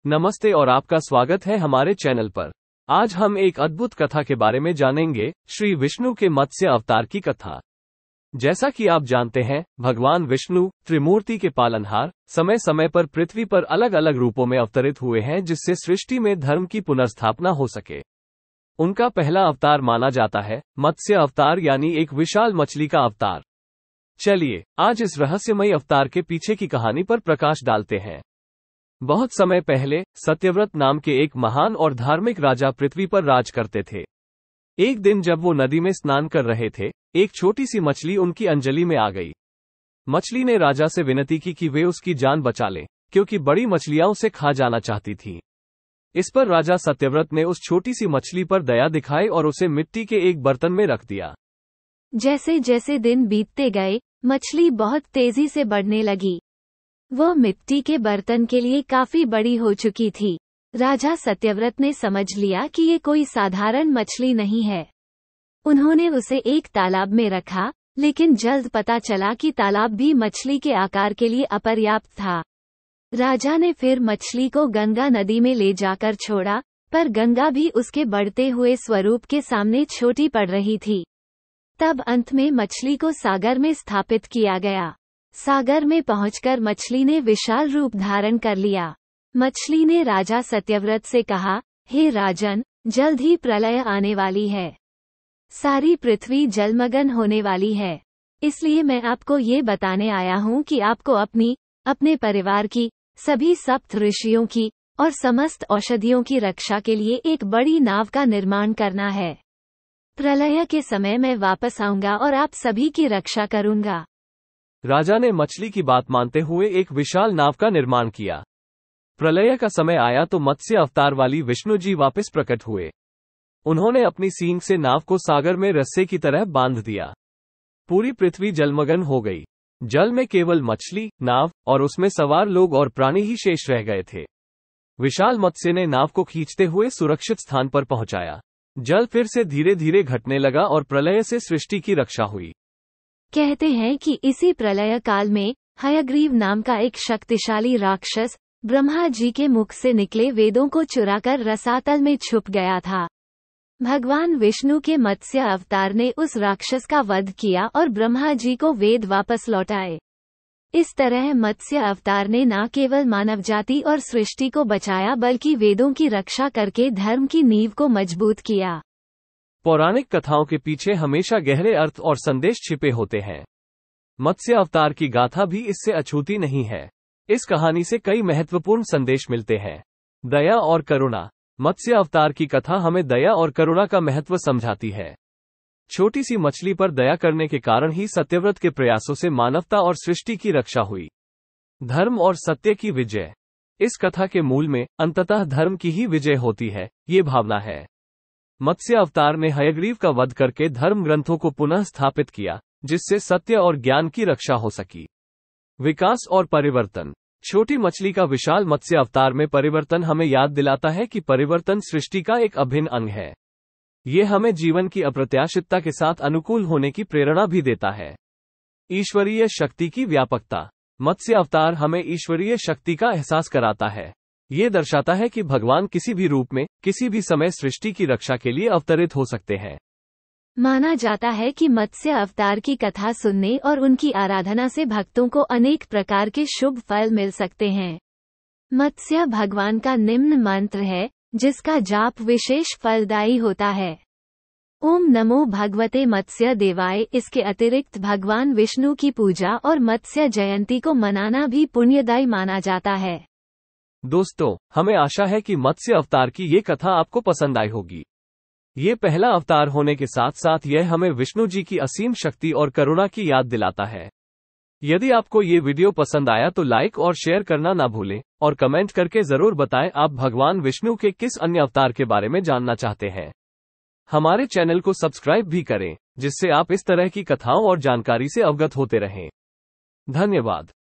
नमस्ते और आपका स्वागत है हमारे चैनल पर। आज हम एक अद्भुत कथा के बारे में जानेंगे, श्री विष्णु के मत्स्य अवतार की कथा। जैसा कि आप जानते हैं, भगवान विष्णु त्रिमूर्ति के पालनहार समय समय पर पृथ्वी पर अलग अलग रूपों में अवतरित हुए हैं, जिससे सृष्टि में धर्म की पुनर्स्थापना हो सके। उनका पहला अवतार माना जाता है मत्स्य अवतार, यानी एक विशाल मछली का अवतार। चलिए आज इस रहस्यमयी अवतार के पीछे की कहानी पर प्रकाश डालते हैं। बहुत समय पहले सत्यव्रत नाम के एक महान और धार्मिक राजा पृथ्वी पर राज करते थे। एक दिन जब वो नदी में स्नान कर रहे थे, एक छोटी सी मछली उनकी अंजलि में आ गई। मछली ने राजा से विनती की कि वे उसकी जान बचा लें, क्योंकि बड़ी मछलियां उसे खा जाना चाहती थीं। इस पर राजा सत्यव्रत ने उस छोटी सी मछली पर दया दिखाई और उसे मिट्टी के एक बर्तन में रख दिया। जैसे जैसे दिन बीतते गए, मछली बहुत तेजी से बढ़ने लगी। वो मिट्टी के बर्तन के लिए काफी बड़ी हो चुकी थी। राजा सत्यव्रत ने समझ लिया कि ये कोई साधारण मछली नहीं है। उन्होंने उसे एक तालाब में रखा, लेकिन जल्द पता चला कि तालाब भी मछली के आकार के लिए अपर्याप्त था। राजा ने फिर मछली को गंगा नदी में ले जाकर छोड़ा, पर गंगा भी उसके बढ़ते हुए स्वरूप के सामने छोटी पड़ रही थी। तब अंत में मछली को सागर में स्थापित किया गया। सागर में पहुंचकर मछली ने विशाल रूप धारण कर लिया। मछली ने राजा सत्यव्रत से कहा, हे राजन, जल्द ही प्रलय आने वाली है। सारी पृथ्वी जलमग्न होने वाली है। इसलिए मैं आपको ये बताने आया हूँ कि आपको अपने परिवार की, सभी सप्त ऋषियों की और समस्त औषधियों की रक्षा के लिए एक बड़ी नाव का निर्माण करना है। प्रलय के समय मैं वापस आऊंगा और आप सभी की रक्षा करूंगा। राजा ने मछली की बात मानते हुए एक विशाल नाव का निर्माण किया। प्रलय का समय आया तो मत्स्य अवतार वाली विष्णु जी वापस प्रकट हुए। उन्होंने अपनी सींग से नाव को सागर में रस्से की तरह बांध दिया। पूरी पृथ्वी जलमग्न हो गई। जल में केवल मछली, नाव और उसमें सवार लोग और प्राणी ही शेष रह गए थे। विशाल मत्स्य ने नाव को खींचते हुए सुरक्षित स्थान पर पहुंचाया। जल फिर से धीरे धीरे घटने लगा और प्रलय से सृष्टि की रक्षा हुई। कहते हैं कि इसी प्रलय काल में हयग्रीव नाम का एक शक्तिशाली राक्षस ब्रह्मा जी के मुख से निकले वेदों को चुराकर रसातल में छुप गया था। भगवान विष्णु के मत्स्य अवतार ने उस राक्षस का वध किया और ब्रह्मा जी को वेद वापस लौटाए। इस तरह मत्स्य अवतार ने न केवल मानव जाति और सृष्टि को बचाया, बल्कि वेदों की रक्षा करके धर्म की नींव को मजबूत किया। पौराणिक कथाओं के पीछे हमेशा गहरे अर्थ और संदेश छिपे होते हैं। मत्स्य अवतार की गाथा भी इससे अछूती नहीं है। इस कहानी से कई महत्वपूर्ण संदेश मिलते हैं। दया और करुणा। मत्स्य अवतार की कथा हमें दया और करुणा का महत्व समझाती है। छोटी सी मछली पर दया करने के कारण ही सत्यव्रत के प्रयासों से मानवता और सृष्टि की रक्षा हुई। धर्म और सत्य की विजय। इस कथा के मूल में अंततः धर्म की ही विजय होती है, ये भावना है। मत्स्य अवतार ने हयग्रीव का वध करके धर्म ग्रंथों को पुनः स्थापित किया, जिससे सत्य और ज्ञान की रक्षा हो सकी। विकास और परिवर्तन। छोटी मछली का विशाल मत्स्य अवतार में परिवर्तन हमें याद दिलाता है कि परिवर्तन सृष्टि का एक अभिन्न अंग है। ये हमें जीवन की अप्रत्याशितता के साथ अनुकूल होने की प्रेरणा भी देता है। ईश्वरीय शक्ति की व्यापकता। मत्स्य अवतार हमें ईश्वरीय शक्ति का एहसास कराता है। ये दर्शाता है कि भगवान किसी भी रूप में, किसी भी समय सृष्टि की रक्षा के लिए अवतरित हो सकते हैं। माना जाता है कि मत्स्य अवतार की कथा सुनने और उनकी आराधना से भक्तों को अनेक प्रकार के शुभ फल मिल सकते हैं। मत्स्य भगवान का निम्न मंत्र है, जिसका जाप विशेष फलदायी होता है। ओम नमो भगवते मत्स्य देवाय। इसके अतिरिक्त भगवान विष्णु की पूजा और मत्स्य जयंती को मनाना भी पुण्यदायी माना जाता है। दोस्तों, हमें आशा है कि मत्स्य अवतार की ये कथा आपको पसंद आई होगी। ये पहला अवतार होने के साथ साथ यह हमें विष्णु जी की असीम शक्ति और करुणा की याद दिलाता है। यदि आपको ये वीडियो पसंद आया तो लाइक और शेयर करना ना भूलें, और कमेंट करके जरूर बताएं आप भगवान विष्णु के किस अन्य अवतार के बारे में जानना चाहते हैं। हमारे चैनल को सब्सक्राइब भी करें, जिससे आप इस तरह की कथाओं और जानकारी से अवगत होते रहें। धन्यवाद।